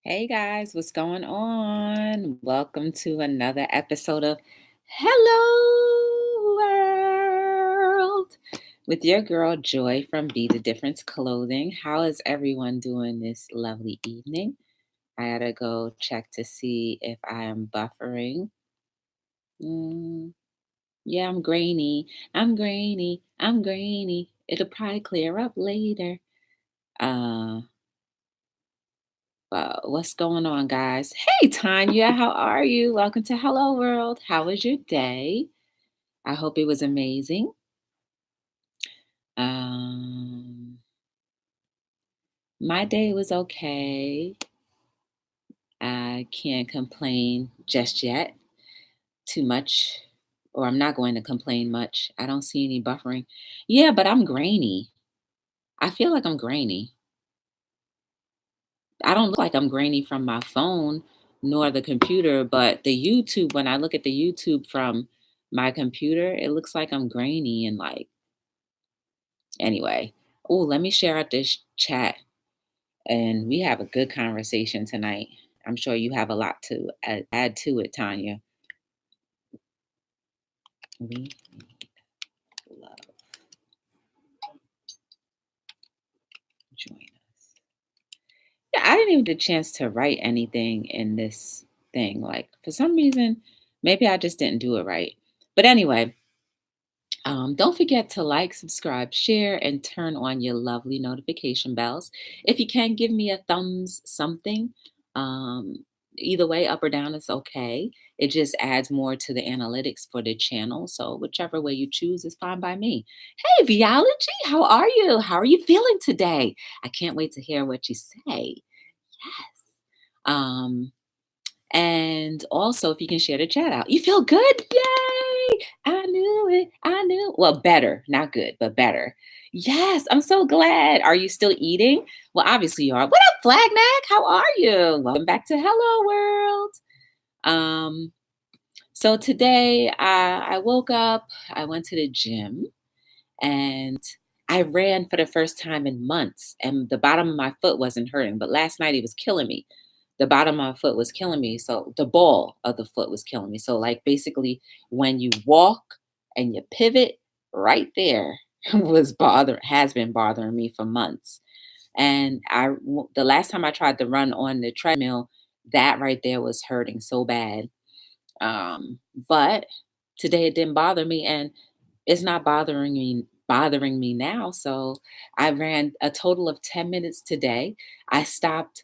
Hey guys, what's going on? Welcome to another episode of Hello World with your girl Joy from Be the Difference Clothing. How is everyone doing this lovely evening? I gotta go check to see if I am buffering. Mm, yeah, I'm grainy. I'm grainy. I'm grainy. It'll probably clear up later. Uh, what's going on, guys? Hey, Tanya, how are you? Welcome to Hello World. How was your day? I hope it was amazing. Um, my day was okay. I can't complain just yet too much, or I'm not going to complain much. I don't see any buffering. Yeah, but I'm grainy. I feel like I'm grainy. I don't look like I'm grainy from my phone nor the computer, but the YouTube, when I look at the YouTube from my computer, it looks like I'm grainy and like, anyway. Oh, let me share out this chat and we have a good conversation tonight. I'm sure you have a lot to add to it, Tanya. We need love. Join us. Yeah, I didn't even get a chance to write anything in this thing. Like, for some reason, maybe I just didn't do it right. But anyway, don't forget to like, subscribe, share, and turn on your lovely notification bells. If you can, give me a thumbs something. Um, Either way, up or down, is okay. It just adds more to the analytics for the channel. So whichever way you choose is fine by me. Hey, Biology, how are you? How are you feeling today? I can't wait to hear what you say. Yes. Um, and also, if you can share the chat out. You feel good? Yay! I knew it. I knew. Well, better, not good, but better. Yes, I'm so glad. Are you still eating? Well, obviously you are. What up, Flagnack? How are you? Welcome back to Hello World. Um, so today I woke up, I went to the gym, and I ran for the first time in months, and the bottom of my foot wasn't hurting, but last night it was killing me. The bottom of my foot was killing me, so the ball of the foot was killing me. So, like, basically, when you walk and you pivot, right there has been bothering me for months. And the last time I tried to run on the treadmill, that right there was hurting so bad. But today it didn't bother me, and it's not bothering me now. So I ran a total of 10 minutes today. I stopped.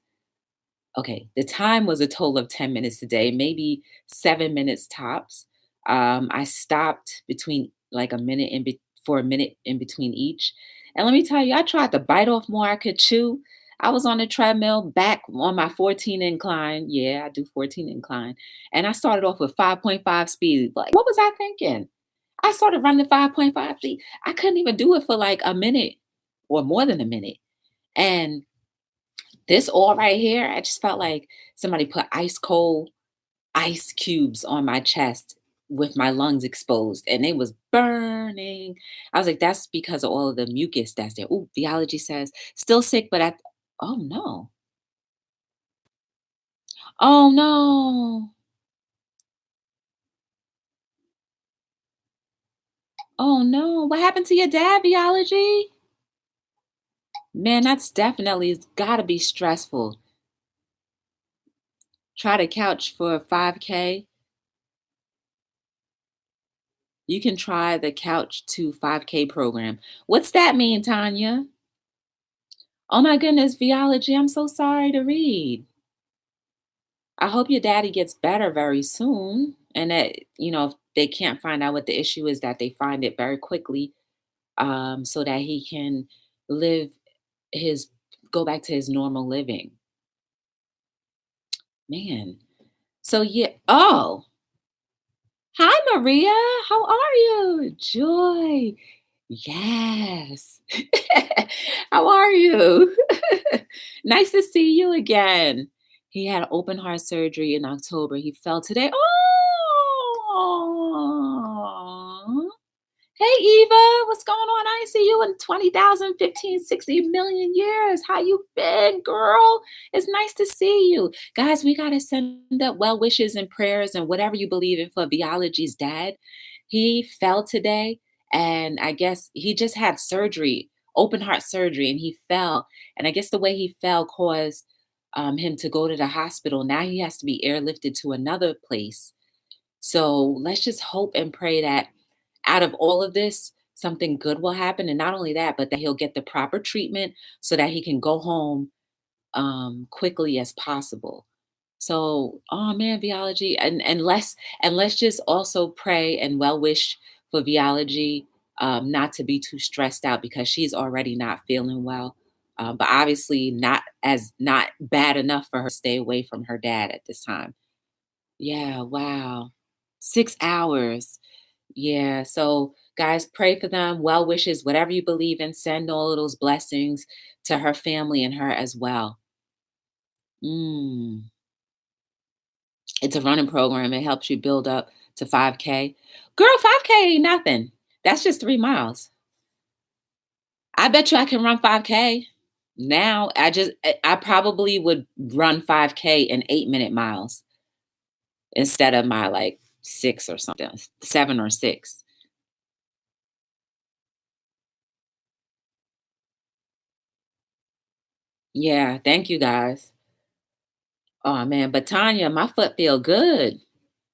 Okay, the time was a total of 10 minutes today, maybe 7 minutes tops. I stopped between like for a minute in between each. And let me tell you, I tried to bite off more I could chew. I was on the treadmill back on my 14 incline. Yeah, I do 14 incline. And I started off with 5.5 speed. Like, what was I thinking? I started running 5.5 speed. I couldn't even do it for like a minute or more than a minute. And this all right here, I just felt like somebody put ice cold ice cubes on my chest with my lungs exposed and it was burning. I was like, that's because of all of the mucus that's there. Oh, biology says still sick, but oh no. Oh no. Oh no. What happened to your dad, biology? Man, that's definitely it's gotta be stressful. Try to couch for a 5K. You can try the couch to 5K program. What's that mean, Tanya? Oh my goodness, Biology, I'm so sorry to read. I hope your daddy gets better very soon and that, if they can't find out what the issue is, that they find it very quickly, so that he can live his go back to his normal living. Man. So yeah. Oh, hi Maria. How are you? Joy. Yes. How are you? Nice to see you again. He had open heart surgery in October. He fell today. Oh, Hey Eva, what's going on? I ain't see you in 20,000, 15, 60 million years. How you been, girl? It's nice to see you. Guys, we got to send up well wishes and prayers and whatever you believe in for Biology's dad. He fell today and I guess he just had surgery, open heart surgery, and he fell. And I guess the way he fell caused him to go to the hospital. Now he has to be airlifted to another place. So let's just hope and pray that out of all of this, something good will happen. And not only that, but that he'll get the proper treatment so that he can go home quickly as possible. So, oh man, Biology, and let's just also pray and well wish for Biology not to be too stressed out because she's already not feeling well. But obviously not bad enough for her to stay away from her dad at this time. Yeah, wow. 6 hours. Yeah. So, guys, pray for them. Well wishes, whatever you believe in, send all of those blessings to her family and her as well. Mm. It's a running program. It helps you build up to 5K. Girl, 5K ain't nothing. That's just 3 miles. I bet you I can run 5K. Now, I probably would run 5K in 8-minute miles instead of my like six or something, 7 or 6. Yeah. Thank you guys. Oh man, but Tanya, my foot feel good.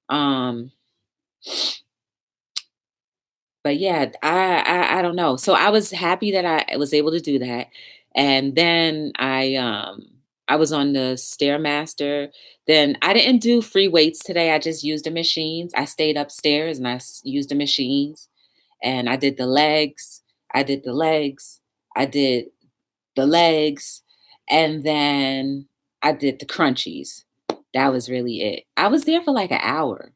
Um, but yeah, I don't know. So I was happy that I was able to do that. And then I was on the Stairmaster. Then I didn't do free weights today. I just used the machines. I stayed upstairs and used the machines and I did the legs. I did the legs. I did the legs and then I did the crunchies. That was really it. I was there for like an hour.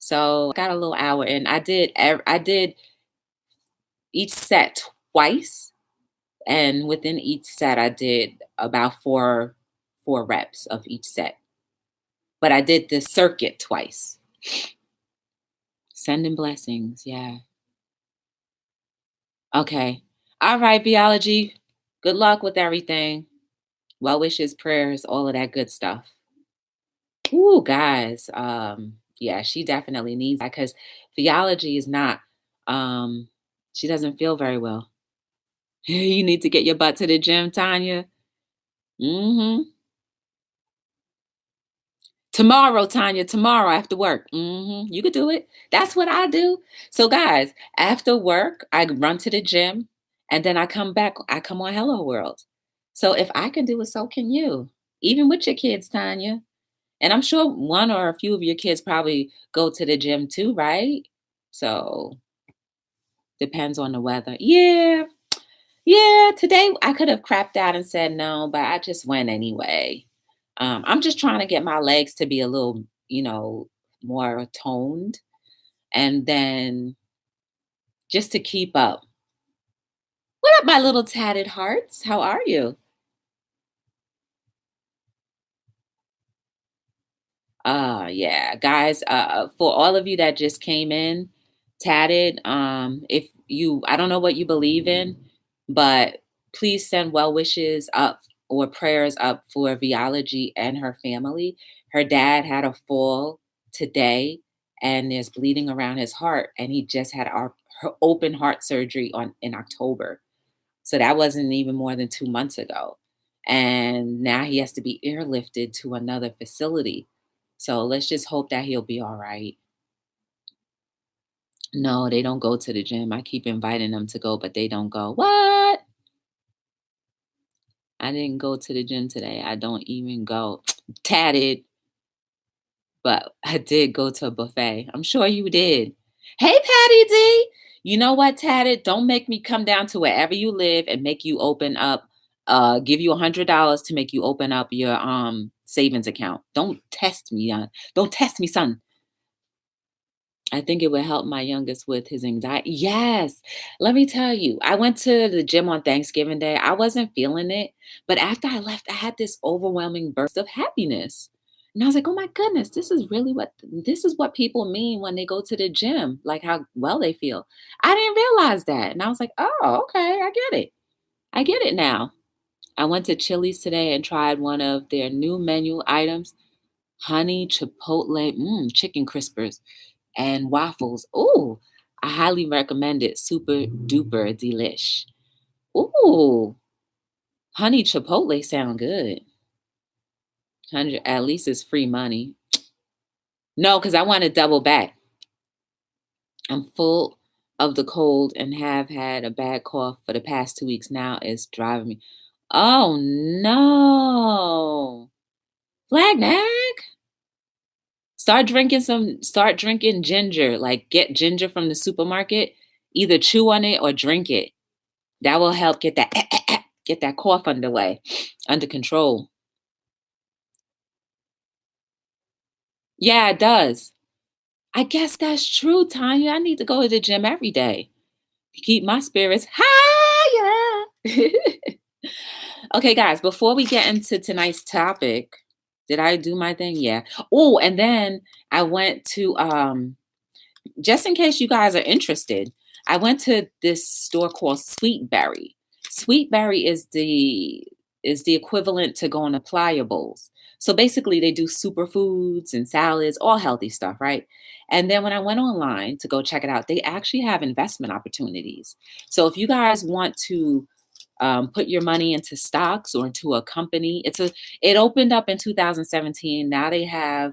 So, got a little hour and I did each set twice, and within each set, I did about four reps of each set. But I did the circuit twice. Sending blessings, yeah. Okay. All right, Biology. Good luck with everything. Well wishes, prayers, all of that good stuff. Ooh, guys. Yeah, she definitely needs that because Biology is not she doesn't feel very well. You need to get your butt to the gym, Tanya. Mhm. Tomorrow, Tanya, tomorrow after work. You could do it. That's what I do. So, guys, after work, I run to the gym and then I come back. I come on Hello World. So, if I can do it, so can you. Even with your kids, Tanya. And I'm sure one or a few of your kids probably go to the gym too, right? So, depends on the weather. Yeah. Yeah, today I could have crapped out and said no, but I just went anyway. I'm just trying to get my legs to be a little, more toned and then just to keep up. What up, my little tatted hearts? How are you? Yeah, guys, for all of you that just came in, tatted, if you, I don't know what you believe in, but please send well wishes up or prayers up for Biology and her family. Her dad had a fall today and there's bleeding around his heart, and he just had her open heart surgery in October. So that wasn't even more than 2 months ago. And now he has to be airlifted to another facility. So let's just hope that he'll be all right. No, they don't go to the gym. I keep inviting them to go, but they don't go. What? I didn't go to the gym today. I don't even go. Tatted, but I did go to a buffet. I'm sure you did. Hey, Patty D. You know what, Tatted? Don't make me come down to wherever you live and make you open up, give you $100 to make you open up your savings account. Don't test me, don't test me, son. I think it would help my youngest with his anxiety. Yes. Let me tell you, I went to the gym on Thanksgiving Day. I wasn't feeling it, but after I left, I had this overwhelming burst of happiness. And I was like, oh my goodness, this is what people mean when they go to the gym, like how well they feel. I didn't realize that. And I was like, oh, okay, I get it. I get it now. I went to Chili's today and tried one of their new menu items, honey chipotle chicken crispers and waffles. Ooh, I highly recommend it. Super duper delish. Ooh, honey chipotle sound good. 100 at least it's free money. No, because I want to double back. I'm full of the cold and have had a bad cough for the past 2 weeks now. It's driving me. Oh no. Flagnac. Start drinking ginger. Like get ginger from the supermarket. Either chew on it or drink it. That will help get that get that cough under control. Yeah, it does. I guess that's true, Tanya. I need to go to the gym every day to keep my spirits higher. Okay, guys, before we get into tonight's topic, did I do my thing? Yeah. Oh, and then I went to just in case you guys are interested, I went to this store called Sweetberry. Sweetberry is the equivalent to going to Pliables. So basically they do superfoods and salads, all healthy stuff, right? And then when I went online to go check it out, they actually have investment opportunities. So if you guys want to put your money into stocks or into a company, it opened up in 2017. Now they have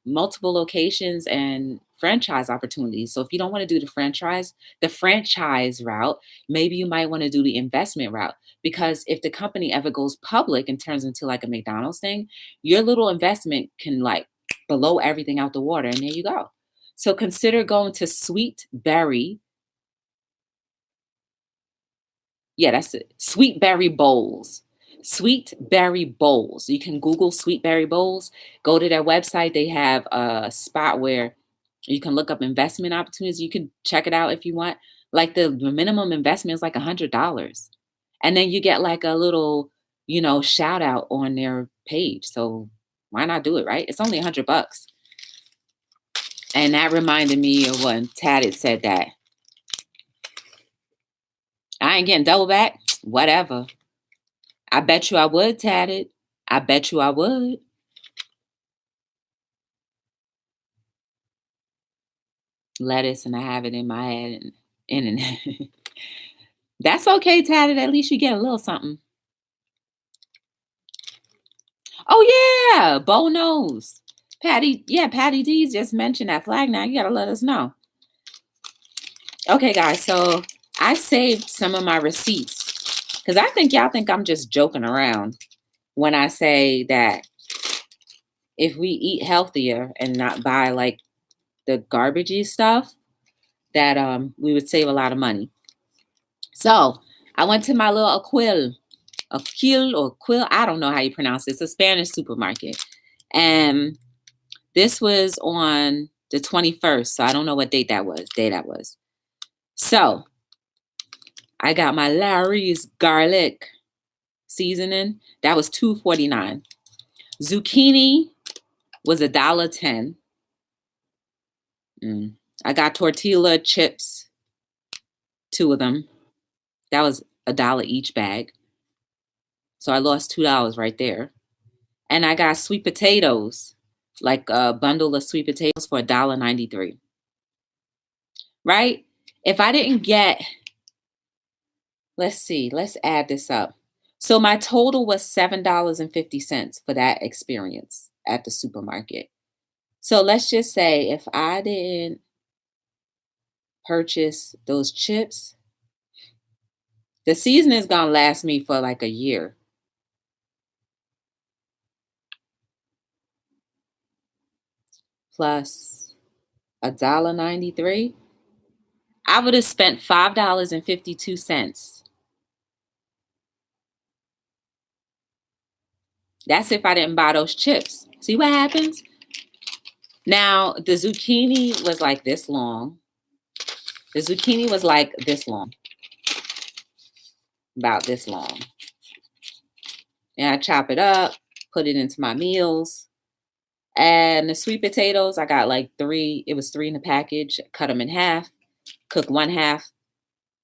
multiple locations and franchise opportunities. So if you don't want to do the franchise route, maybe you might want to do the investment route. Because if the company ever goes public and turns into like a McDonald's thing, your little investment can like blow everything out the water, and there you go. So consider going to Sweet Berry. Yeah, that's it. Sweet Berry Bowls. Sweet Berry Bowls. You can Google Sweet Berry Bowls. Go to their website. They have a spot where you can look up investment opportunities. You can check it out if you want. Like the minimum investment is like $100. And then you get like a little, shout out on their page. So why not do it, right? It's only $100. And that reminded me of when Tad had said that. I ain't getting double back. Whatever. I bet you I would, Tatted. I bet you I would. Lettuce, and I have it in my head and internet. That's okay, Tatted. At least you get a little something. Oh yeah, Bo knows. Patty D's just mentioned that flag now. You gotta let us know. Okay, guys, so I saved some of my receipts because I think y'all think I'm just joking around when I say that if we eat healthier and not buy like the garbagey stuff, that we would save a lot of money. So I went to my little Aquil, I don't know how you pronounce it. It's a Spanish supermarket. And this was on the 21st. So I don't know what day that was. So I got my Larry's garlic seasoning. That was $2.49. Zucchini was $1.10. I got tortilla chips, 2 of them. That was $1 each bag. So I lost $2 right there. And I got sweet potatoes, like a bundle of sweet potatoes for $1.93. Right? If I didn't get, let's see, let's add this up. So my total was $7.50 for that experience at the supermarket. So let's just say if I didn't purchase those chips, the season is going to last me for like a year. Plus $1.93, I would have spent $5.52. That's if I didn't buy those chips. See what happens? Now, the zucchini was like this long. The zucchini was like this long. About this long. And I chop it up. put it into my meals. And the sweet potatoes, I got like 3. It was 3 in the package. Cut them in half, cook one half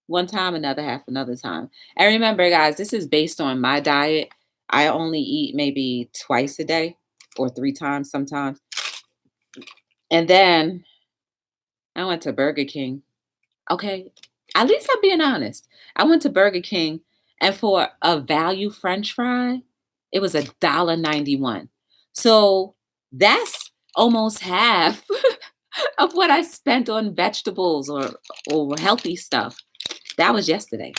one time, another half another time. And remember, guys, this is based on my diet. I only eat maybe twice a day or 3 times sometimes. And then I went to Burger King. Okay. At least I'm being honest. I went to Burger King and for a value French fry, it was $1.91. So that's almost half of what I spent on vegetables or healthy stuff. That was yesterday.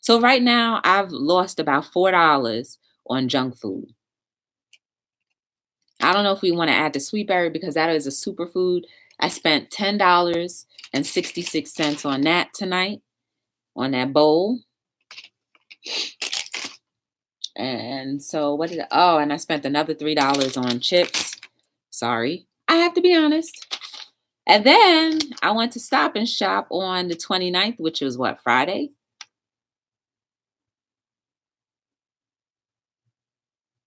So right now I've lost about $4 on junk food. I don't know if we want to add the sweet berry because that is a superfood. I spent $10.66 on that tonight, on that bowl. And so what did and I spent another $3 on chips. Sorry. I have to be honest. And then I went to Stop and Shop on the 29th, which was what, Friday?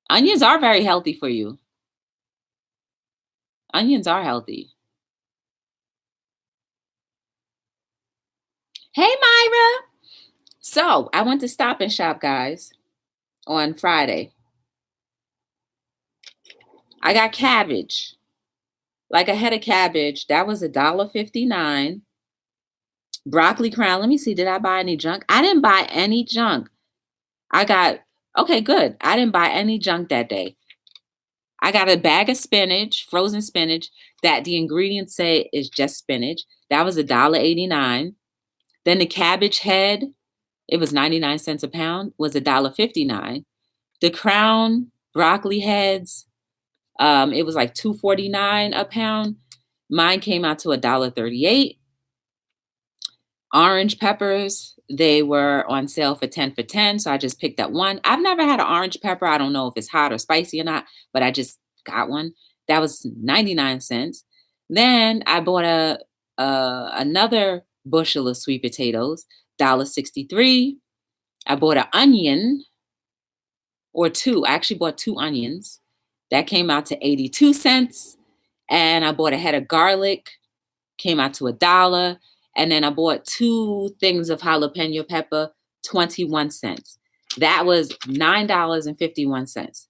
Onions are very healthy for you. Onions are healthy. Hey, Myra. So I went to Stop and Shop, guys, on Friday. I got cabbage, like a head of cabbage. That was $1.59. Broccoli crown. Let me see. Did I buy any junk? I didn't buy any junk. Okay, good. I didn't buy any junk that day. I got a bag of spinach, frozen spinach, that the ingredients say is just spinach. That was $1.89. Then the cabbage head, it was 99 cents a pound, was $1.59. The crown broccoli heads, it was like $2.49 a pound. Mine came out to $1.38. Orange peppers, they were on sale for 10 for 10. So I just picked up one. I've never had an orange pepper. I don't know if it's hot or spicy or not, but I just got one. That was 99 cents. Then I bought another bushel of sweet potatoes, $1.63. I bought an onion or 2. I actually bought 2 onions. That came out to 82 cents. And I bought a head of garlic, came out to $1. And then I bought 2 things of jalapeno pepper, 21 cents. That was $9.51.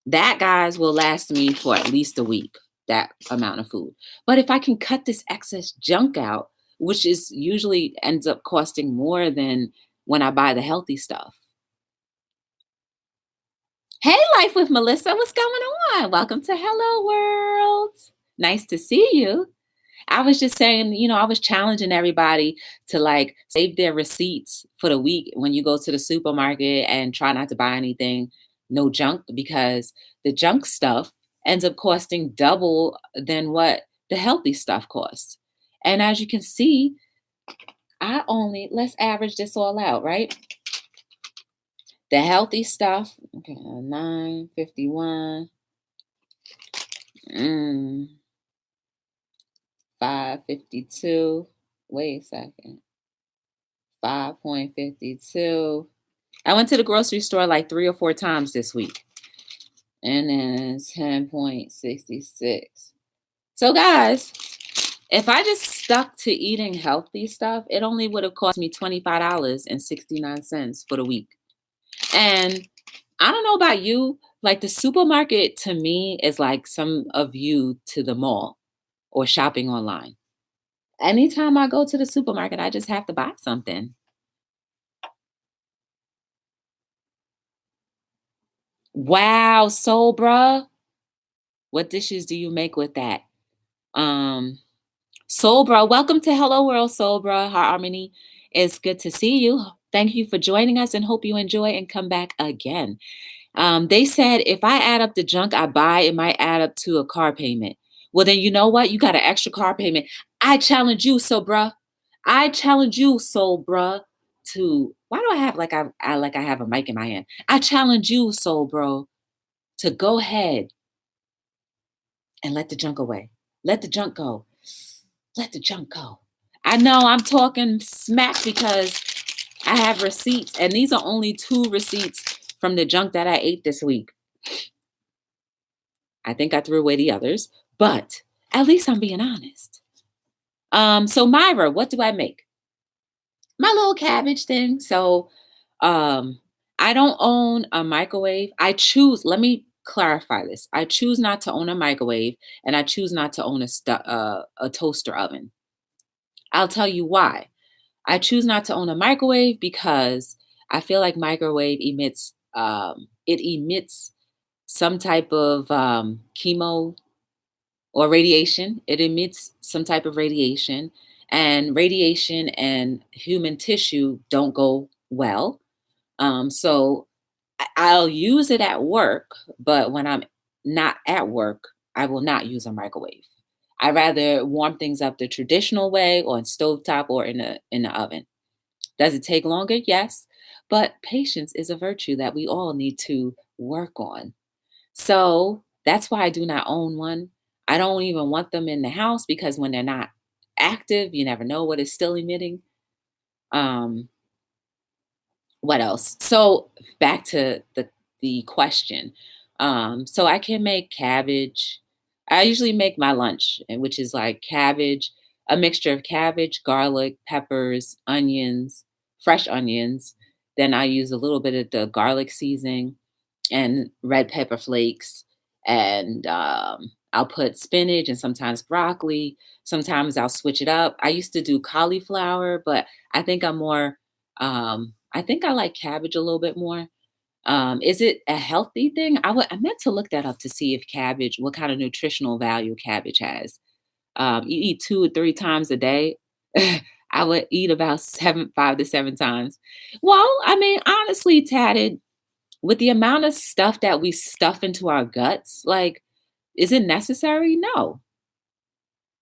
That, guys, will last me for at least a week, that amount of food. But if I can cut this excess junk out, which is usually ends up costing more than when I buy the healthy stuff. Hey, Life with Melissa, what's going on? Welcome to Hello World. Nice to see you. I was just saying, I was challenging everybody to like save their receipts for the week when you go to the supermarket and try not to buy anything, no junk, because the junk stuff ends up costing double than what the healthy stuff costs. And as you can see, let's average this all out, right? The healthy stuff, okay, 9.51, 5.52. Wait a second. 5.52. I went to the grocery store like 3 or 4 times this week. And then 10.66. So guys, if I just stuck to eating healthy stuff, it only would have cost me $25.69 for the week. And I don't know about you, like the supermarket to me is like some of you to the mall or shopping online. Anytime I go to the supermarket, I just have to buy something. Wow, Soul Bruh. What dishes do you make with that? Soul Bruh, welcome to Hello World, Soul Bruh. Harmony, it's good to see you. Thank you for joining us and hope you enjoy and come back again. They said if I add up the junk I buy, it might add up to a car payment. Well, then you know what? You got an extra car payment. I challenge you, Soul Bruh. I challenge you, Soul Bruh, to why do I have like I have a mic in my hand? I challenge you, Soul Bro, to go ahead and let the junk away. Let the junk go. Let the junk go. I know I'm talking smack because I have receipts, and these are only 2 receipts from the junk that I ate this week. I think I threw away the others, but at least I'm being honest. So Myra, what do I make? My little cabbage thing. So I don't own a microwave. I choose, let me clarify this. I choose not to own a microwave and I choose not to own a toaster oven. I'll tell you why. I choose not to own a microwave because I feel like microwave emits it emits some type of chemo or radiation. It emits some type of radiation, and radiation and human tissue don't go well. So I'll use it at work, but when I'm not at work, I will not use a microwave. I rather warm things up the traditional way or in stovetop or in the oven. Does it take longer? Yes. But patience is a virtue that we all need to work on. So that's why I do not own one. I don't even want them in the house because when they're not active, you never know what is still emitting. Um, what else? So back to the question. So I can make cabbage. I usually make my lunch, which is like cabbage, a mixture of cabbage, garlic, peppers, onions, fresh onions. Then I use a little bit of the garlic seasoning and red pepper flakes. And I'll put spinach and sometimes broccoli. Sometimes I'll switch it up. I used to do cauliflower, but I think I'm more, I think I like cabbage a little bit more. Is it a healthy thing? I meant to look that up to see if cabbage, what kind of nutritional value cabbage has. You eat 2 or 3 times a day. I would eat about 5 to 7 times. Well, I mean, honestly, tatted, with the amount of stuff that we stuff into our guts, like, is it necessary? No.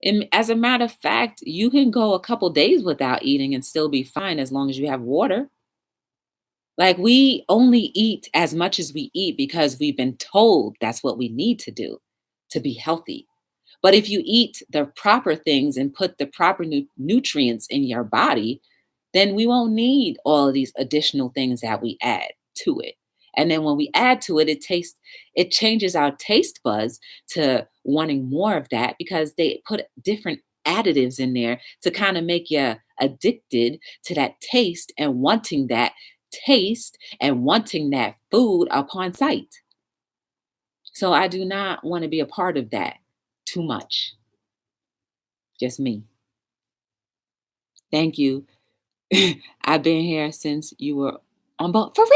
And as a matter of fact, you can go a couple days without eating and still be fine as long as you have water. Like, we only eat as much as we eat because we've been told that's what we need to do to be healthy. But if you eat the proper things and put the proper nutrients in your body, then we won't need all of these additional things that we add to it. And then when we add to it, it changes our taste buds to wanting more of that because they put different additives in there to kind of make you addicted to that taste and wanting that taste and wanting that food upon sight. So I do not want to be a part of that too much. Just me. Thank you. I've been here since you were on board. For real?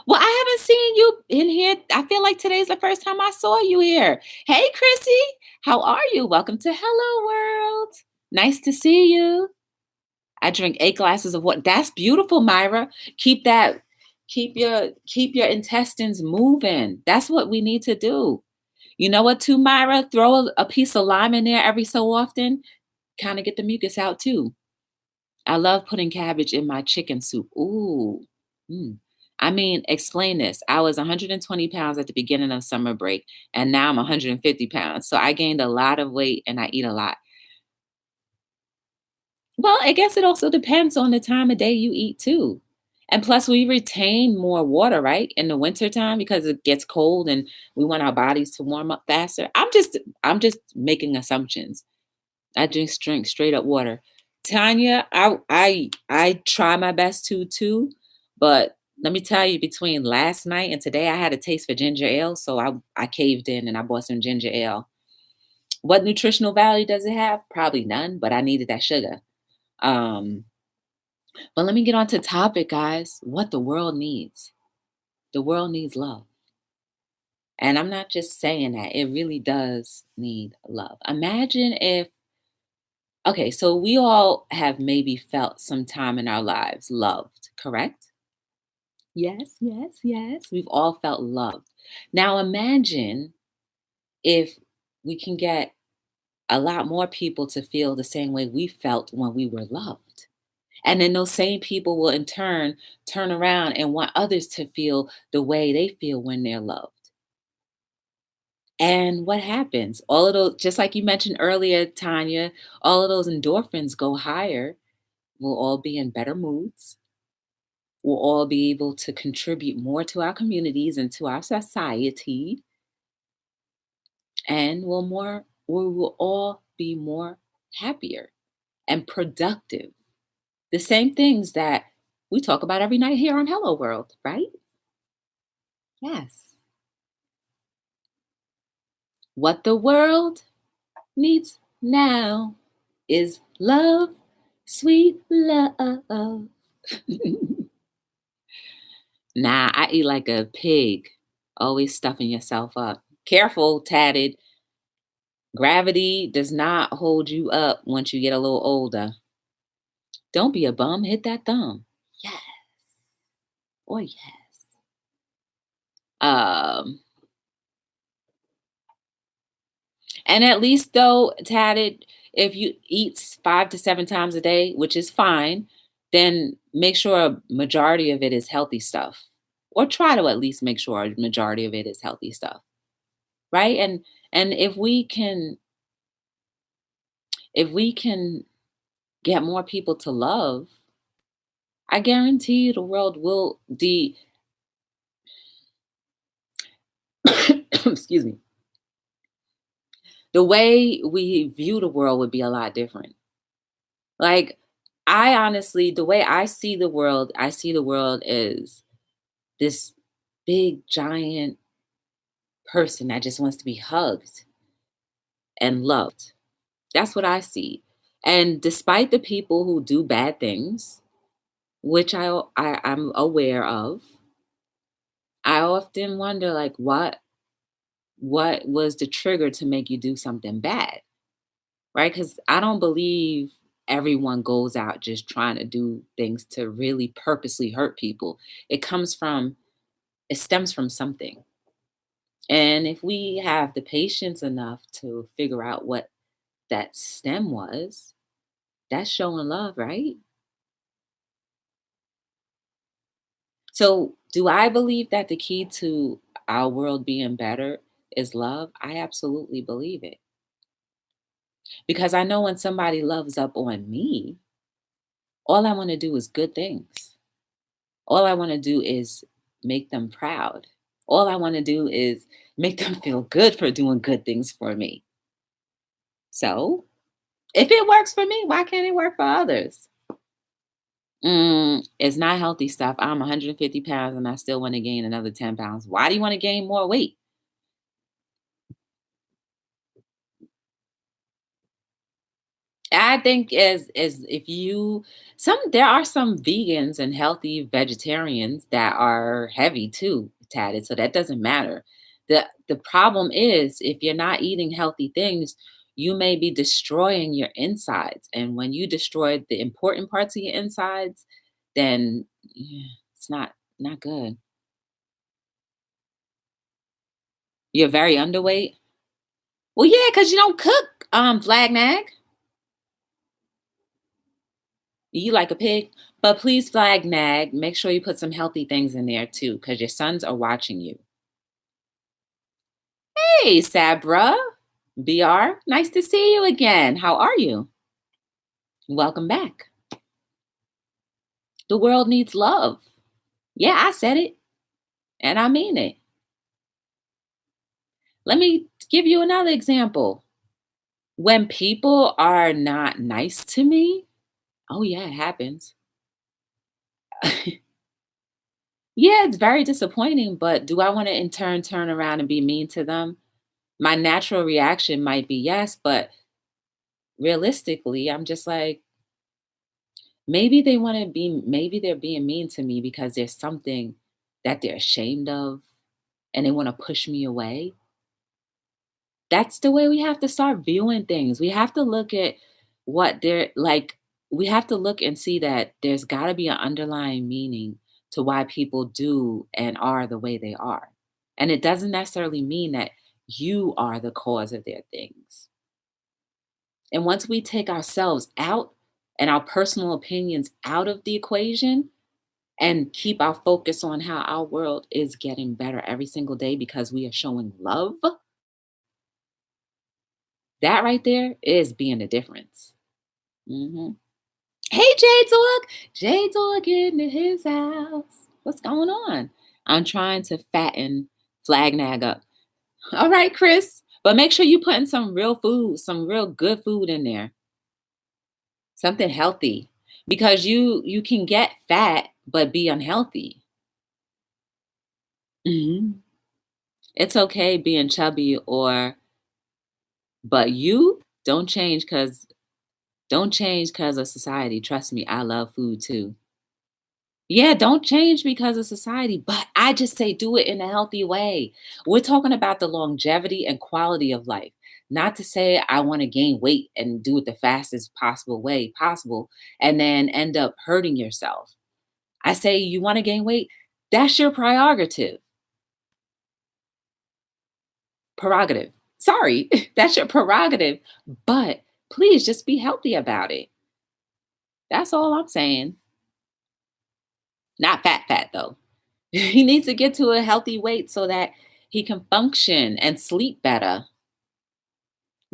Well, I haven't seen you in here. I feel like today's the first time I saw you here. Hey, Chrissy, how are you? Welcome to Hello World. Nice to see you. I drink 8 glasses of water. That's beautiful, Myra. Keep that, keep your intestines moving. That's what we need to do. You know what, too, Myra? Throw a piece of lime in there every so often. Kind of get the mucus out too. I love putting cabbage in my chicken soup. Ooh. Mm. I mean, explain this. I was 120 pounds at the beginning of summer break, and now I'm 150 pounds. So I gained a lot of weight and I eat a lot. Well, I guess it also depends on the time of day you eat too. And plus, we retain more water, right, in the winter time because it gets cold and we want our bodies to warm up faster. I'm just making assumptions. I just drink straight up water. Tanya, I try my best to too, but let me tell you, between last night and today, I had a taste for ginger ale, so I caved in and I bought some ginger ale. What nutritional value does it have? Probably none, but I needed that sugar. Um, but let me get on to topic, guys. What the world needs. The world needs love. And I'm not just saying that, it really does need love. Imagine if, okay, so we all have maybe felt some time in our lives loved, correct? Yes, yes, yes. We've all felt loved. Now imagine if we can get a lot more people to feel the same way we felt when we were loved. And then those same people will in turn around and want others to feel the way they feel when they're loved. And what happens? All of those, just like you mentioned earlier, Tanya, all of those endorphins go higher. We'll all be in better moods. We'll all be able to contribute more to our communities and to our society. and we will all be more happier and productive. The same things that we talk about every night here on Hello World, right? Yes. What the world needs now is love, sweet love. Nah, I eat like a pig, always stuffing yourself up. Careful, tatted. Gravity does not hold you up once you get a little older. Don't be a bum, hit that thumb. Yes. Oh, yes. Um, and at least though, tatted, if you eat 5 to 7 times a day, which is fine, then make sure a majority of it is healthy stuff. Or try to at least make sure a majority of it is healthy stuff. Right? And if we can get more people to love, I guarantee you the world will the excuse me. The way we view the world would be a lot different. Like, I honestly, the way I see the world as this big, giant person that just wants to be hugged and loved. That's what I see. And despite the people who do bad things, which I'm aware of, I often wonder, like, what was the trigger to make you do something bad, right? Because I don't believe everyone goes out just trying to do things to really purposely hurt people. It stems from something. And if we have the patience enough to figure out what that stem was, that's showing love, right? So, do I believe that the key to our world being better is love? I absolutely believe it. Because I know when somebody loves up on me, all I want to do is good things. All I want to do is make them proud. All I want to do is make them feel good for doing good things for me. So, if it works for me, why can't it work for others? It's not healthy stuff. I'm 150 pounds and I still want to gain another 10 pounds. Why do you want to gain more weight? I think as if you some there are some vegans and healthy vegetarians that are heavy too, tatted, so that doesn't matter. The problem is if you're not eating healthy things, you may be destroying your insides. And when you destroy the important parts of your insides, then it's not good. You're very underweight. Well, yeah, because you don't cook, flag nag. You like a pig, but please flag nag. Make sure you put some healthy things in there too, because your sons are watching you. Hey, Sabra, BR, nice to see you again. How are you? Welcome back. The world needs love. Yeah, I said it, and I mean it. Let me give you another example. When people are not nice to me, oh, yeah, it happens. Yeah, it's very disappointing, but do I want to in turn turn around and be mean to them? My natural reaction might be yes, but realistically, I'm just like, maybe they're being mean to me because there's something that they're ashamed of and they want to push me away. That's the way we have to start viewing things. We have to look at what they're like, we have to look and see that there's got to be an underlying meaning to why people do and are the way they are. And it doesn't necessarily mean that you are the cause of their things. And once we take ourselves out and our personal opinions out of the equation and keep our focus on how our world is getting better every single day because we are showing love, that right there is being the difference. hmm Hey, Jade Dog. Jade Dog in his house. What's going on? I'm trying to fatten Flag Nag up. All right, Chris. But make sure you put in some real food, some real good food in there, something healthy, because you can get fat but be unhealthy. Mhm. It's okay being chubby or but you don't change cuz of society. Trust me, I love food too. Yeah, don't change because of society, but I just say do it in a healthy way. We're talking about the longevity and quality of life. Not to say I want to gain weight and do it the fastest possible way possible and then end up hurting yourself. I say you want to gain weight, that's your prerogative. Prerogative. Sorry, that's your prerogative, but please just be healthy about it. That's all I'm saying. Not fat though. He needs to get to a healthy weight so that he can function and sleep better.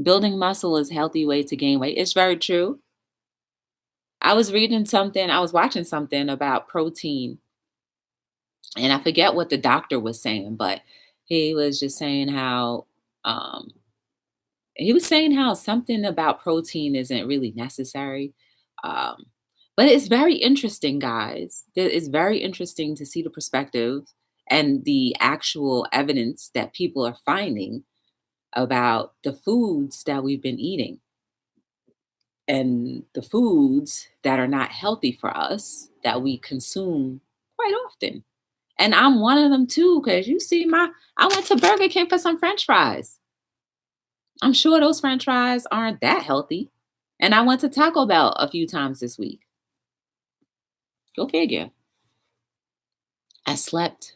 Building muscle is a healthy way to gain weight. It's very true. I was watching something about protein, and I forget what the doctor was saying, but he was just saying how um he was saying how something about protein isn't really necessary. Um, but it's very interesting, guys. It's very interesting to see the perspective and the actual evidence that people are finding about the foods that we've been eating and the foods that are not healthy for us that we consume quite often. And I'm one of them too, because you see, I went to Burger King for some French fries. I'm sure those French fries aren't that healthy. And I went to Taco Bell a few times this week. Go figure. I slept.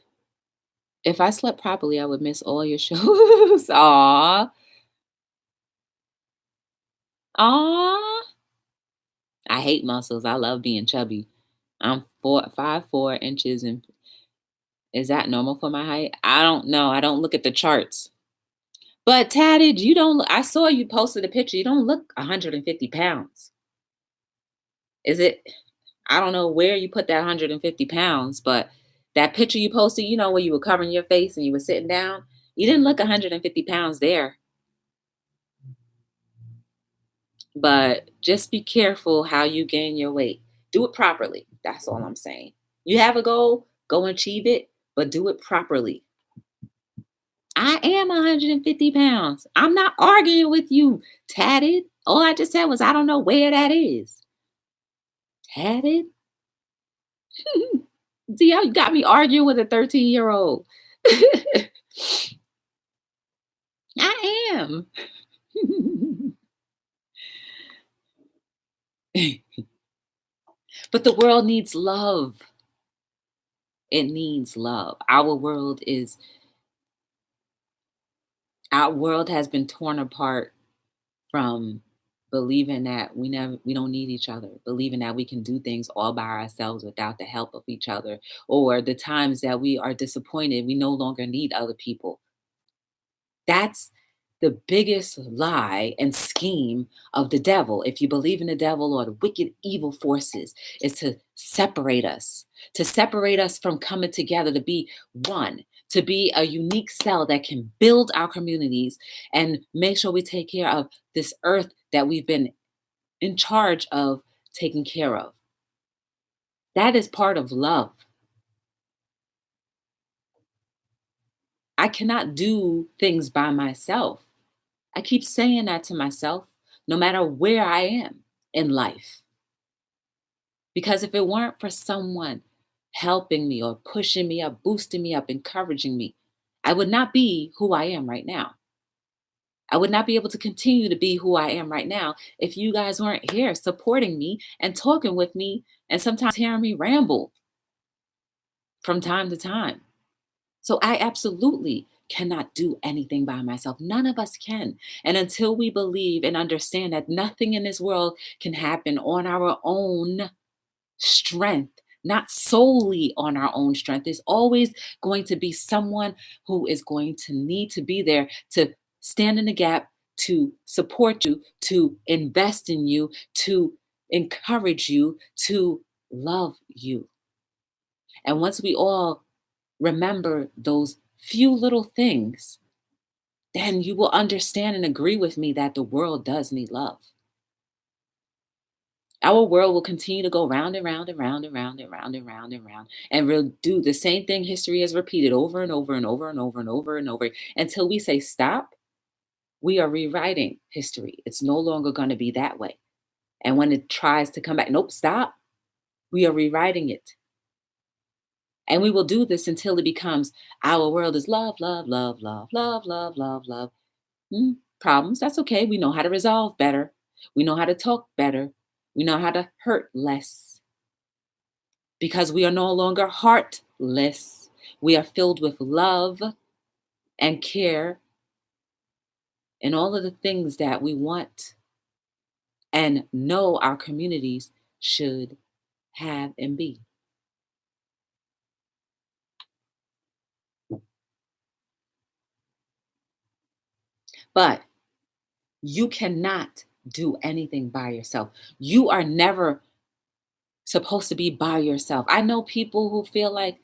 If I slept properly, I would miss all your shows. Aw. Aw. I hate muscles. I love being chubby. I'm 4'5'4" and is that normal for my height? I don't know. I don't look at the charts. But tatted, you don't I saw you posted a picture. You don't look 150 pounds. Is it I don't know where you put that 150 pounds, but that picture you posted, where you were covering your face and you were sitting down, you didn't look 150 pounds there. But just be careful how you gain your weight. Do it properly. That's all I'm saying. You have a goal, go and achieve it, but do it properly. I am 150 pounds. I'm not arguing with you, tatted. All I just said was, I don't know where that is. Tatted? See how you got me arguing with a 13-year-old. I am. But the world needs love. It needs love. Our world has been torn apart from believing that we don't need each other, believing that we can do things all by ourselves without the help of each other, or the times that we are disappointed, we no longer need other people. That's the biggest lie and scheme of the devil. If you believe in the devil or the wicked evil forces, is to separate us from coming together, to be one, to be a unique cell that can build our communities and make sure we take care of this earth that we've been in charge of taking care of. That is part of love. I cannot do things by myself. I keep saying that to myself, no matter where I am in life. Because if it weren't for someone helping me or pushing me up, boosting me up, encouraging me, I would not be who I am right now. I would not be able to continue to be who I am right now if you guys weren't here supporting me and talking with me and sometimes hearing me ramble from time to time. So I absolutely cannot do anything by myself. None of us can. And until we believe and understand that nothing in this world can happen on our own strength, not solely on our own strength, there's always going to be someone who is going to need to be there to stand in the gap, to support you, to invest in you, to encourage you, to love you. And once we all remember those few little things, then you will understand and agree with me that the world does need love. Our world will continue to go round and round and round and round and round and round and round. And we'll do the same thing history has repeated over and over and over and over and over and over until we say stop. We are rewriting history. It's no longer going to be that way. And when it tries to come back, nope, stop. We are rewriting it. And we will do this until it becomes our world is love, love, love, love, love, love, love, love. Problems, that's okay. We know how to resolve better. We know how to talk better. We know how to hurt less because we are no longer heartless. We are filled with love and care and all of the things that we want and know our communities should have and be. But you cannot do anything by yourself. You are never supposed to be by yourself. I know people who feel like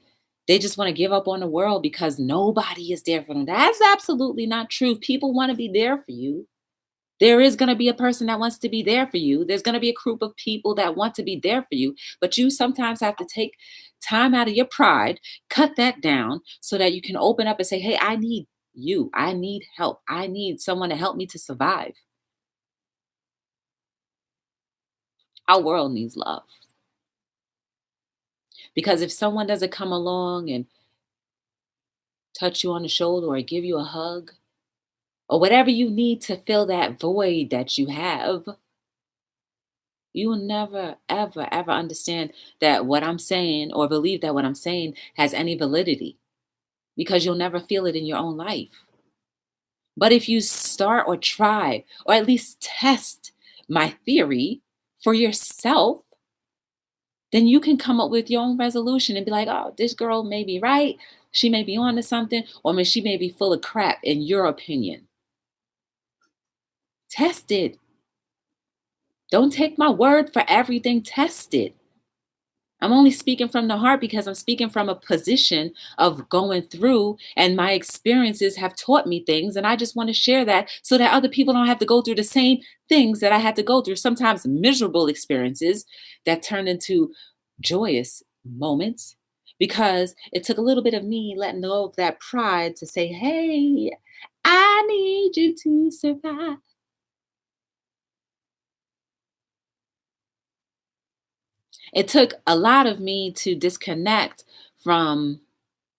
they just want to give up on the world because nobody is there for them. That's absolutely not true. People want to be there for you. There is going to be a person that wants to be there for you. There's going to be a group of people that want to be there for you. But you sometimes have to take time out of your pride, cut that down so that you can open up and say, hey, I need you. I need help. I need someone to help me to survive. Our world needs love. Because if someone doesn't come along and touch you on the shoulder or give you a hug or whatever you need to fill that void that you have, you will never, ever, ever understand that what I'm saying or believe that what I'm saying has any validity because you'll never feel it in your own life. But if you start or try or at least test my theory for yourself, then you can come up with your own resolution and be like, oh, this girl may be right. She may be on to something, or she may be full of crap in your opinion. Test it. Don't take my word for everything. Test it. I'm only speaking from the heart because I'm speaking from a position of going through, and my experiences have taught me things. And I just want to share that so that other people don't have to go through the same things that I had to go through, sometimes miserable experiences that turned into joyous moments because it took a little bit of me letting go of that pride to say, hey, I need you to survive. It took a lot of me to disconnect from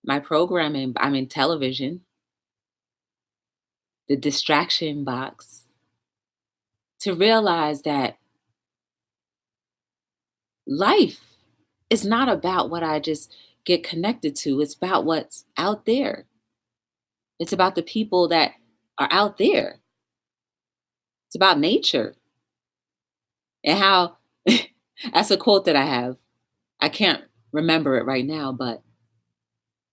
my programming, I mean, television, the distraction box, to realize that life is not about what I just get connected to. It's about what's out there. It's about the people that are out there. It's about nature and how that's a quote that I have. I can't remember it right now, but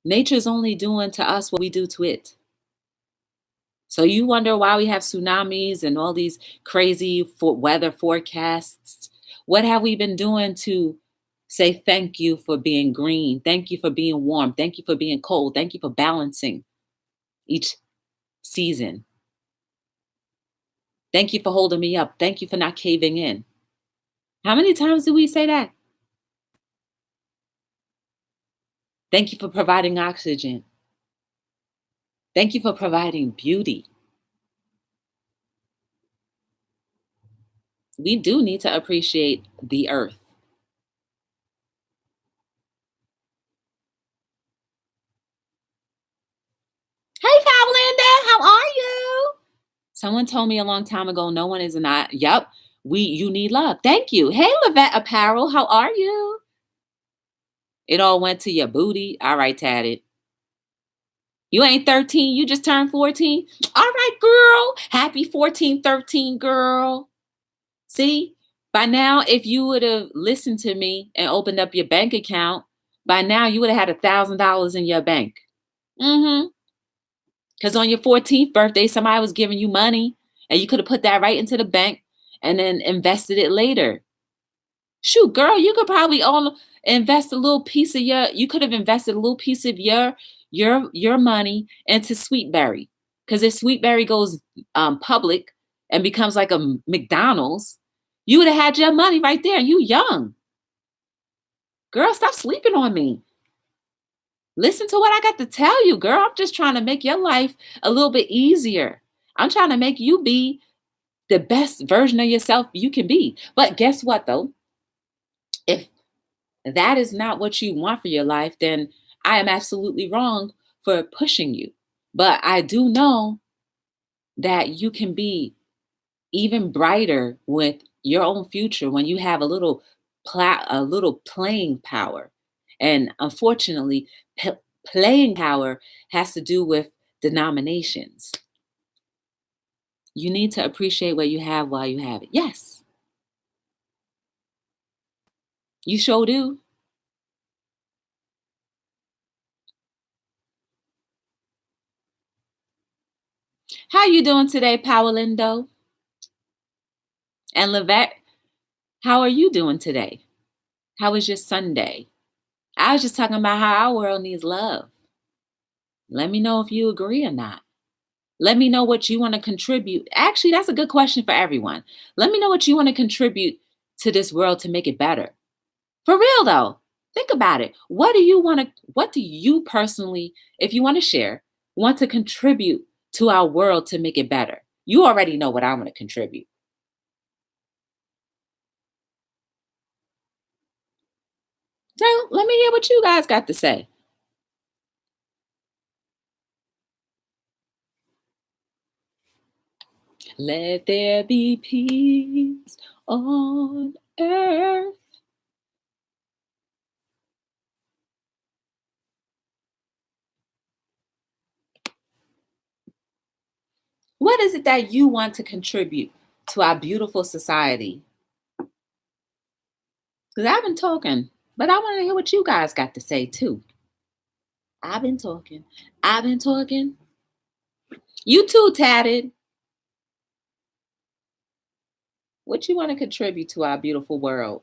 nature's only doing to us what we do to it. So you wonder why we have tsunamis and all these crazy weather forecasts. What have we been doing to say thank you for being green? Thank you for being warm. Thank you for being cold. Thank you for balancing each season. Thank you for holding me up. Thank you for not caving in. How many times do we say that? Thank you for providing oxygen. Thank you for providing beauty. We do need to appreciate the earth. Hey, Linda, how are you? Someone told me a long time ago, no one is not. Yep, you need love. Thank you. Hey, Levette Apparel, how are you? It all went to your booty. All right, tatted. You ain't 13. You just turned 14. All right, girl. Happy 14, 13, girl. See, by now, if you would have listened to me and opened up your bank account, by now you would have had $1,000 in your bank. Because on your 14th birthday, somebody was giving you money and you could have put that right into the bank and then invested it later. Shoot, girl, you could probably invest a little piece of you could have invested a little piece of your money into Sweetberry. Because if Sweetberry goes public and becomes like a McDonald's, you would have had your money right there. You young. Girl, stop sleeping on me. Listen to what I got to tell you, girl. I'm just trying to make your life a little bit easier. I'm trying to make you be the best version of yourself you can be. But guess what, though? If that is not what you want for your life, then I am absolutely wrong for pushing you. But I do know that you can be even brighter with your own future when you have a little playing power. And unfortunately, playing power has to do with denominations. You need to appreciate what you have while you have it. Yes, you sure do. How you doing today, Lindo? And Levette, how are you doing today? How was your Sunday? I was just talking about how our world needs love. Let me know if you agree or not. Let me know what you want to contribute. Actually, that's a good question for everyone. Let me know what you want to contribute to this world to make it better. For real though, think about it. What do you personally, if you want to share, want to contribute to our world to make it better? You already know what I want to contribute. So let me hear what you guys got to say. Let there be peace on earth. What is it that you want to contribute to our beautiful society? Because I've been talking, but I want to hear what you guys got to say too. I've been talking. I've been talking. You too, Tatted. What you want to contribute to our beautiful world?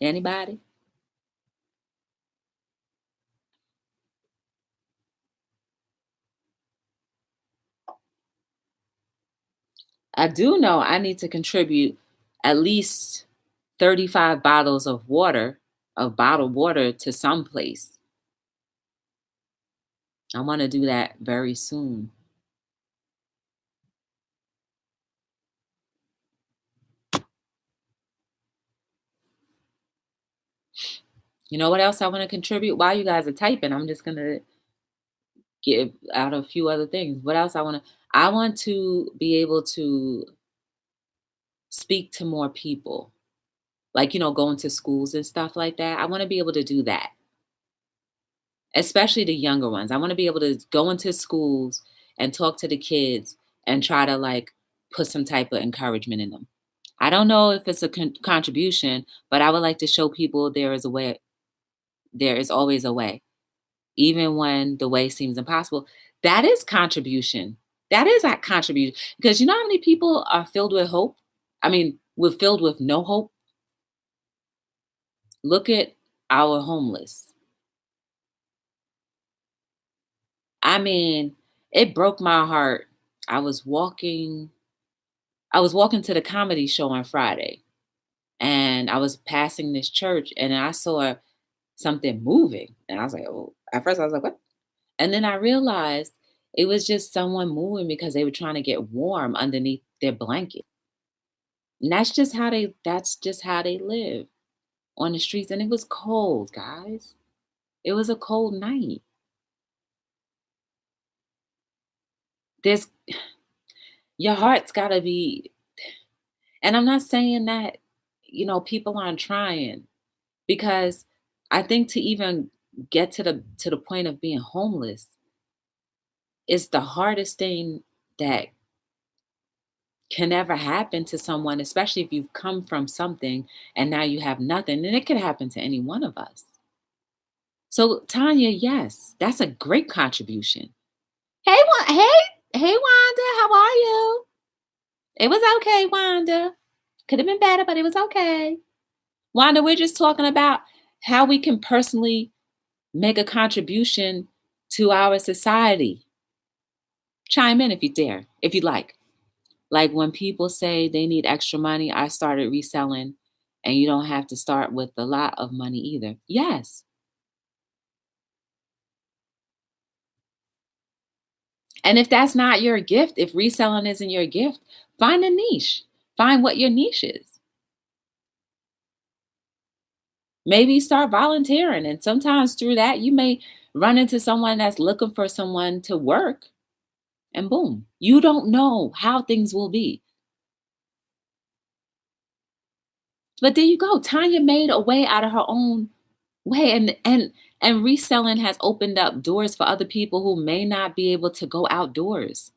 Anybody? I do know I need to contribute at least 35 bottles of water, of bottled water to some place. I want to do that very soon. You know what else I want to contribute? While you guys are typing, I'm just going to give out a few other things. What else I want to? I want to be able to speak to more people, like, going to schools and stuff like that. I want to be able to do that, especially the younger ones. I want to be able to go into schools and talk to the kids and try to like put some type of encouragement in them. I don't know if it's a contribution, but I would like to show people there is a way. There is always a way, even when the way seems impossible. That is contribution. That is a contribution because you know how many people are filled with hope. I mean, we're filled with no hope. Look at our homeless. I mean, it broke my heart. I was walking I was walking to the comedy show on Friday and I was passing this church and I saw something moving. And I was like, oh, at first I was like, what? And then I realized it was just someone moving because they were trying to get warm underneath their blanket. And that's just how they live on the streets. And it was cold, guys. It was a cold night. There's your heart's gotta be, and I'm not saying that, people aren't trying because I think to even get to the point of being homeless is the hardest thing that can ever happen to someone, especially if you've come from something and now you have nothing. And it could happen to any one of us. So Tanya, yes, that's a great contribution. Hey, hey, Hey, Wanda, how are you? It was okay, Wanda. Could have been better, but it was okay. Wanda, we're just talking about how we can personally make a contribution to our society. Chime in if you dare, if you'd like. Like when people say they need extra money, I started reselling, and you don't have to start with a lot of money either. Yes. And if that's not your gift, if reselling isn't your gift, find a niche. Find what your niche is. Maybe start volunteering. And sometimes through that, you may run into someone that's looking for someone to work, and boom, you don't know how things will be. But there you go. Tanya made a way out of her own way. And reselling has opened up doors for other people who may not be able to go outdoors.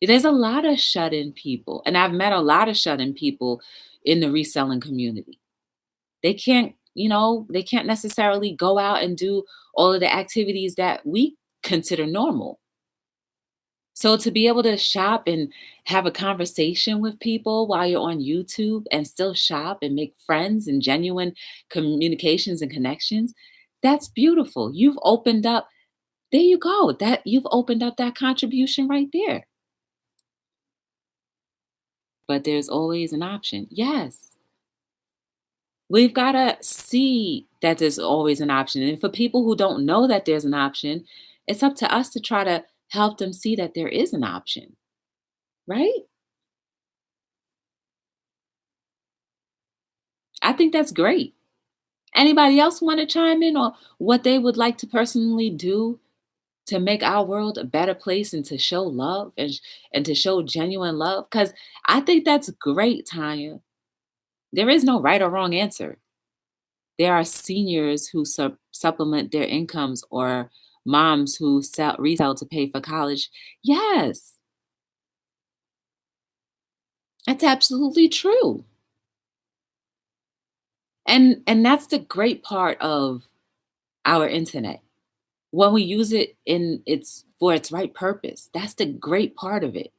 There's a lot of shut-in people. And I've met a lot of shut-in people in the reselling community. They can't necessarily go out and do all of the activities that we consider normal. So to be able to shop and have a conversation with people while you're on YouTube and still shop and make friends and genuine communications and connections, that's beautiful. You've opened up, there you go. That you've opened up that contribution right there. But there's always an option. Yes. We've got to see that there's always an option. And for people who don't know that there's an option, it's up to us to try to help them see that there is an option, right? I think that's great. Anybody else want to chime in on what they would like to personally do to make our world a better place and to show love and to show genuine love? Because I think that's great, Tanya. There is no right or wrong answer. There are seniors who supplement their incomes or moms who resell to pay for college. Yes, that's absolutely true. And that's the great part of our internet. When we use it in its for its right purpose, that's the great part of it.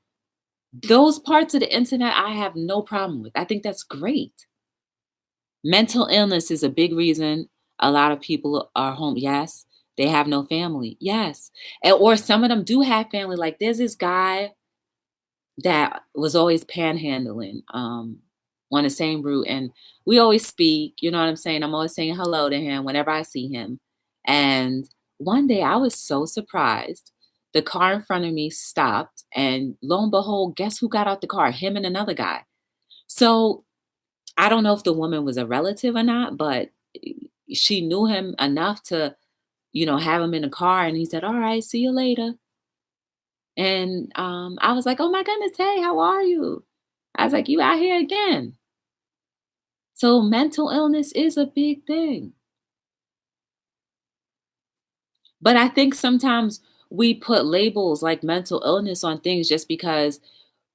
Those parts of the internet I have no problem with. I think that's great. Mental illness is a big reason a lot of people are home. Yes, they have no family. Yes. Or some of them do have family. Like there's this guy that was always panhandling on the same route. And we always speak, you know what I'm saying? I'm always saying hello to him whenever I see him. And one day I was so surprised. The car in front of me stopped, and lo and behold, guess who got out the car? Him and another guy. So I don't know if the woman was a relative or not, but she knew him enough to, have him in the car. And he said, "All right, see you later." And I was like, "Oh my goodness, hey, how are you?" I was like, "You out here again." So mental illness is a big thing. But I think sometimes we put labels like mental illness on things just because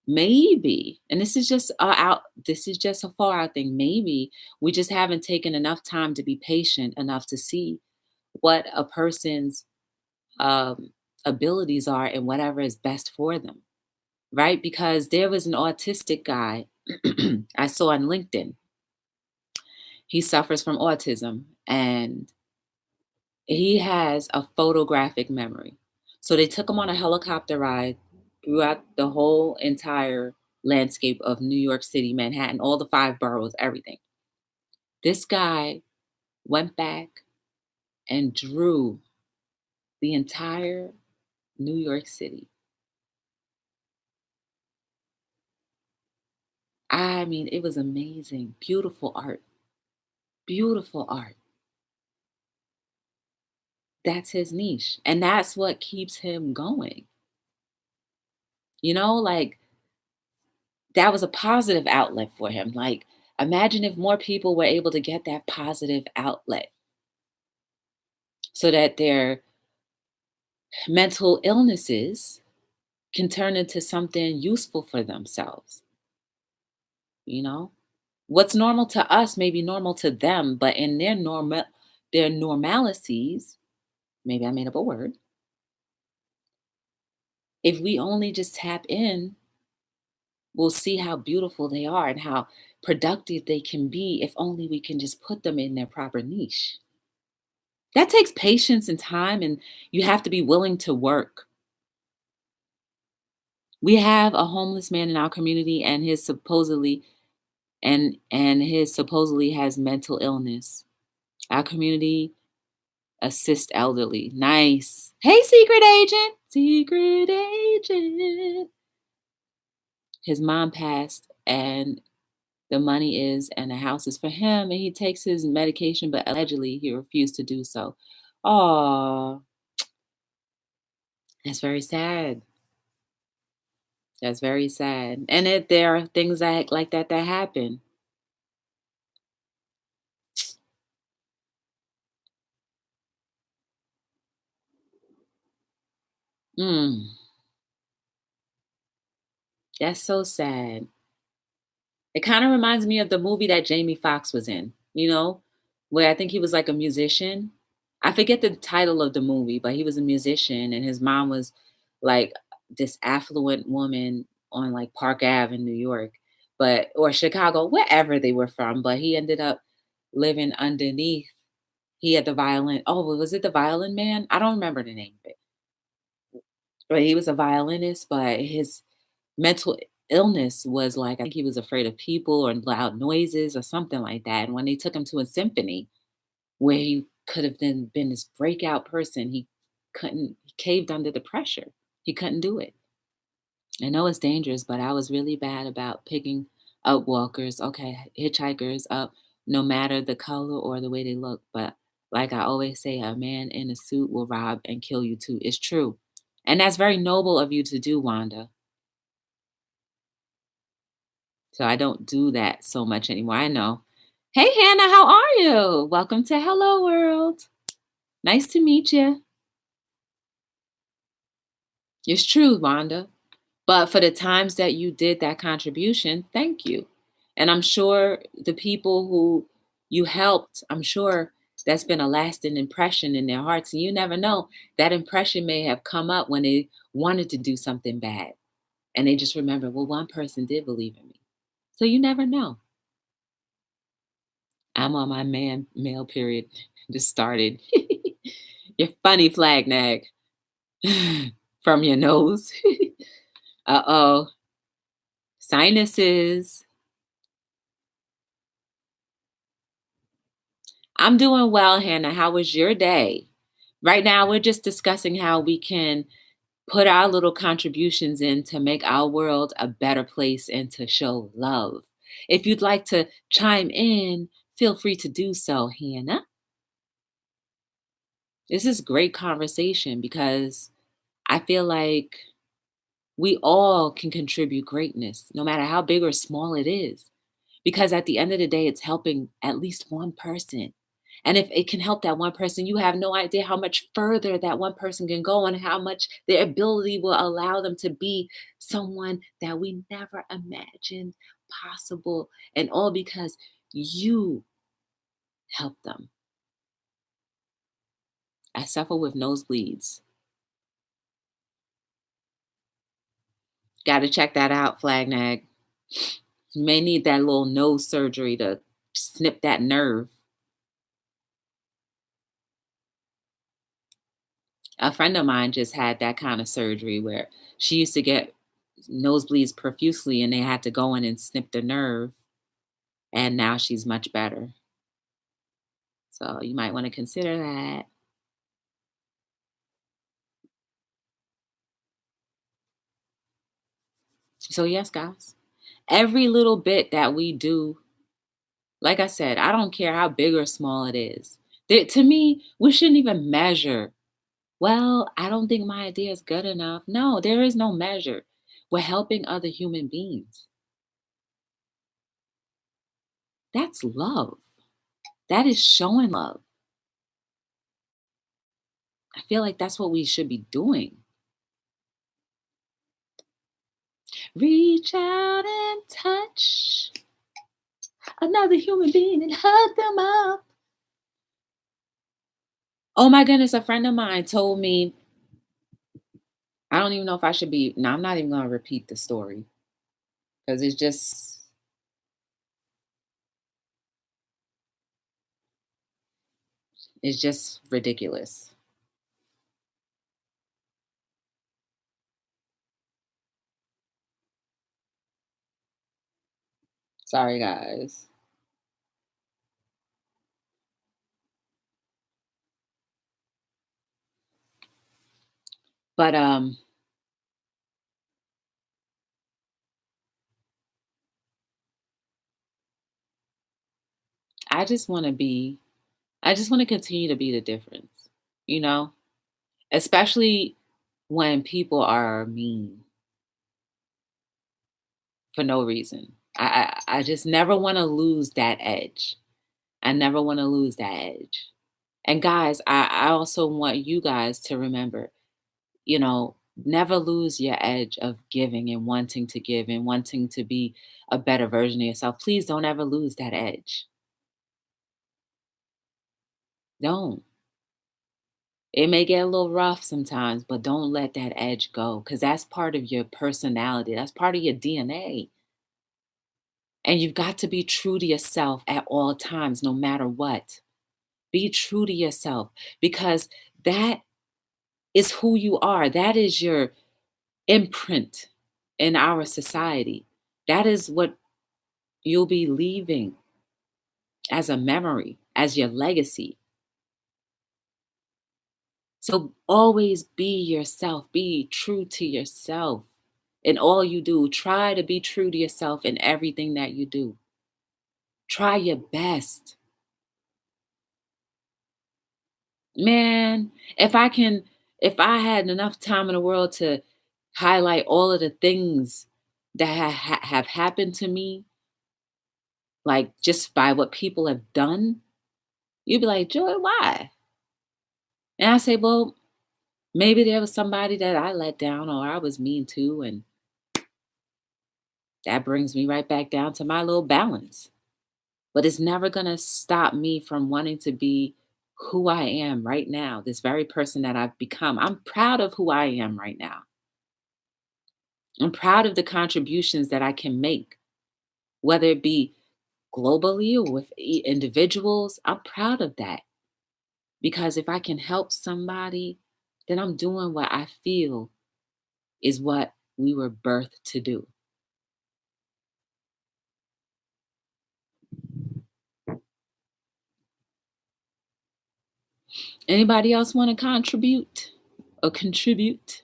maybe, and this is just a far out thing, maybe we just haven't taken enough time to be patient enough to see what a person's um, abilities are and whatever is best for them, right? Because there was an autistic guy I saw on LinkedIn. He suffers from autism and he has a photographic memory. So they took him on a helicopter ride throughout the whole entire landscape of New York City, Manhattan, all the five boroughs, everything. This guy went back and drew the entire New York City. I mean, it was amazing. Beautiful art. Beautiful art. That's his niche. And that's what keeps him going. Like that was a positive outlet for him. Like, imagine if more people were able to get that positive outlet so that their mental illnesses can turn into something useful for themselves. You know, what's normal to us may be normal to them, but in their normalities, maybe I made up a word, If we only just tap in, we'll see how beautiful they are and how productive they can be if only we can just put them in their proper niche. That takes patience and time, and you have to be willing to work. We have a homeless man in our community, and his supposedly has mental illness. Our community assist elderly. Nice. Hey, secret agent. Secret agent. His mom passed, and the money is and the house is for him, and he takes his medication, but allegedly he refused to do so. Oh, that's very sad. That's very sad. And there are things like that happen. Mm, that's so sad. It kind of reminds me of the movie that Jamie Foxx was in, where I think he was like a musician. I forget the title of the movie, but he was a musician and his mom was like this affluent woman on like Park Ave in New York, or Chicago, wherever they were from, but he ended up living underneath. He had the violin. Oh, was it the Violin Man? I don't remember the name of it. But he was a violinist, but his mental illness was like, I think he was afraid of people or loud noises or something like that. And when they took him to a symphony where he could have then been this breakout person, he caved under the pressure. He couldn't do it. I know it's dangerous, but I was really bad about picking up walkers, okay, hitchhikers up, no matter the color or the way they look. But like I always say, a man in a suit will rob and kill you too. It's true. And that's very noble of you to do, Wanda. So I don't do that so much anymore. I know. Hey, Hannah, how are you? Welcome to Hello World. Nice to meet you. It's true, Wanda. But for the times that you did that contribution, thank you. And I'm sure the people who you helped, I'm sure that's been a lasting impression in their hearts. And you never know, that impression may have come up when they wanted to do something bad. And they just remember, well, one person did believe in me. So you never know. I'm on my male period. Just started. You're funny, flag nag. From your nose. Uh-oh. Sinuses. I'm doing well, Hannah. How was your day? Right now, we're just discussing how we can put our little contributions in to make our world a better place and to show love. If you'd like to chime in, feel free to do so, Hannah. This is great conversation because I feel like we all can contribute greatness, no matter how big or small it is. Because at the end of the day, it's helping at least one person. And if it can help that one person, you have no idea how much further that one person can go and how much their ability will allow them to be someone that we never imagined possible. And all because you help them. I suffer with nosebleeds. Got to check that out, Flagnag. You may need that little nose surgery to snip that nerve. A friend of mine just had that kind of surgery where she used to get nosebleeds profusely and they had to go in and snip the nerve. And now she's much better. So you might want to consider that. So, yes, guys, every little bit that we do, like I said, I don't care how big or small it is. To me, we shouldn't even measure. Well, I don't think my idea is good enough. No, there is no measure. We're helping other human beings. That's love. That is showing love. I feel like that's what we should be doing. Reach out and touch another human being and hug them up. Oh my goodness, a friend of mine told me, I don't even know if I should be. No, I'm not even going to repeat the story because it's just ridiculous. Sorry, guys. But I just want to be. I just want to continue to be the difference. You know, especially when people are mean for no reason. I just never want to lose that edge. I never want to lose that edge. And guys, I also want you guys to remember, you know, never lose your edge of giving and wanting to give and wanting to be a better version of yourself. Please don't ever lose that edge. Don't. It may get a little rough sometimes, but don't let that edge go because that's part of your personality. That's part of your DNA. And you've got to be true to yourself at all times, no matter what. Be true to yourself because that is who you are. That is your imprint in our society. That is what you'll be leaving as a memory, as your legacy. So always be yourself, be true to yourself in all you do. Try to be true to yourself in everything that you do. Try your best. Man, if I had enough time in the world to highlight all of the things that have happened to me, like just by what people have done, you'd be like, Joy, why? And I say, well, maybe there was somebody that I let down or I was mean to. And that brings me right back down to my little balance. But it's never going to stop me from wanting to be who I am right now, this very person that I've become. I'm proud of who I am right now. I'm proud of the contributions that I can make, whether it be globally or with individuals. I'm proud of that because if I can help somebody, then I'm doing what I feel is what we were birthed to do. Anybody else want to contribute or contribute?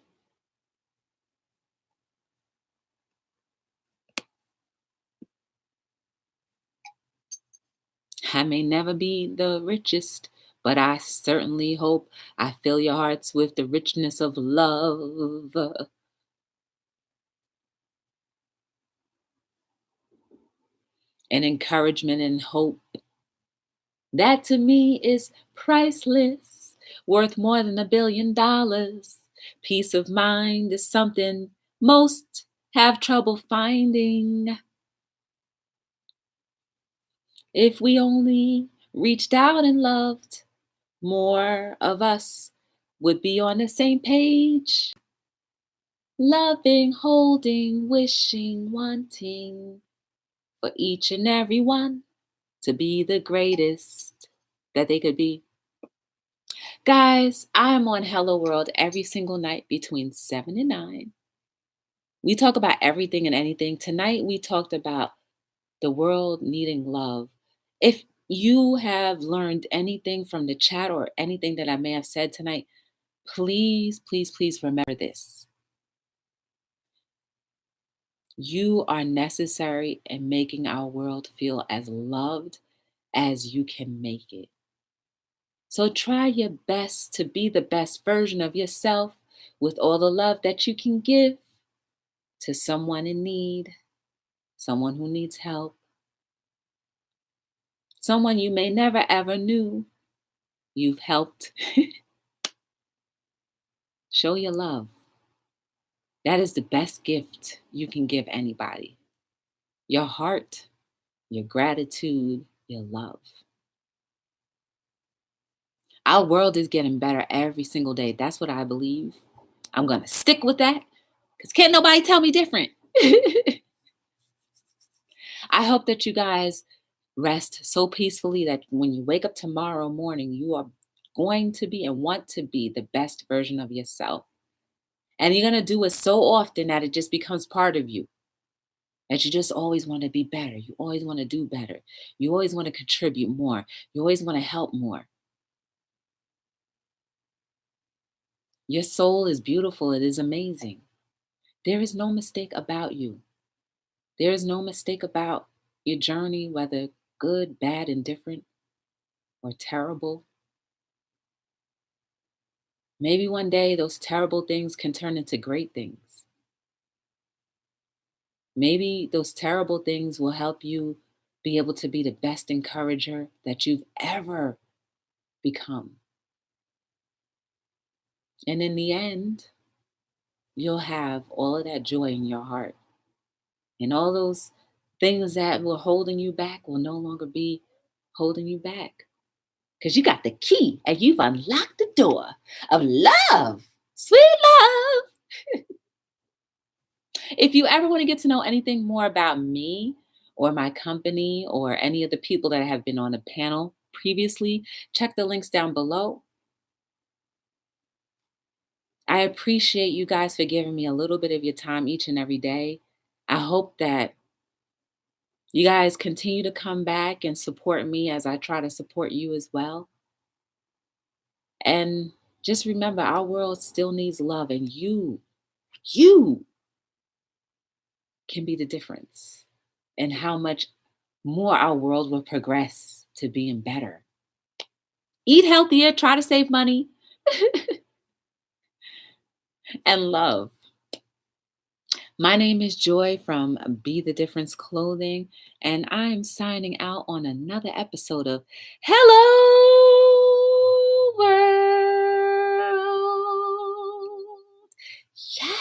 I may never be the richest, but I certainly hope I fill your hearts with the richness of love and encouragement and hope. That to me is priceless, worth more than $1 billion. Peace of mind is something most have trouble finding. If we only reached out and loved, more of us would be on the same page. Loving, holding, wishing, wanting for each and every one to be the greatest that they could be. Guys, I'm on Hello World every single night between 7 and 9. We talk about everything and anything. Tonight, we talked about the world needing love. If you have learned anything from the chat or anything that I may have said tonight, please, please, please remember this. You are necessary in making our world feel as loved as you can make it. So try your best to be the best version of yourself with all the love that you can give to someone in need, someone who needs help, someone you may never ever knew you've helped. Show your love. That is the best gift you can give anybody. Your heart, your gratitude, your love. Our world is getting better every single day. That's what I believe. I'm going to stick with that because can't nobody tell me different. I hope that you guys rest so peacefully that when you wake up tomorrow morning, you are going to be and want to be the best version of yourself. And you're going to do it so often that it just becomes part of you. That you just always want to be better. You always want to do better. You always want to contribute more. You always want to help more. Your soul is beautiful. It is amazing. There is no mistake about you. There is no mistake about your journey, whether good, bad, indifferent, or terrible. Maybe one day those terrible things can turn into great things. Maybe those terrible things will help you be able to be the best encourager that you've ever become. And in the end, you'll have all of that joy in your heart. And all those things that were holding you back will no longer be holding you back. Because you got the key and you've unlocked the door of love. Sweet love. If you ever want to get to know anything more about me or my company or any of the people that have been on the panel previously, check the links down below. I appreciate you guys for giving me a little bit of your time each and every day. I hope that you guys continue to come back and support me as I try to support you as well. And just remember, our world still needs love, and you can be the difference in how much more our world will progress to being better. Eat healthier, try to save money, and love. My name is Joy from Be the Difference Clothing, and I'm signing out on another episode of Hello World.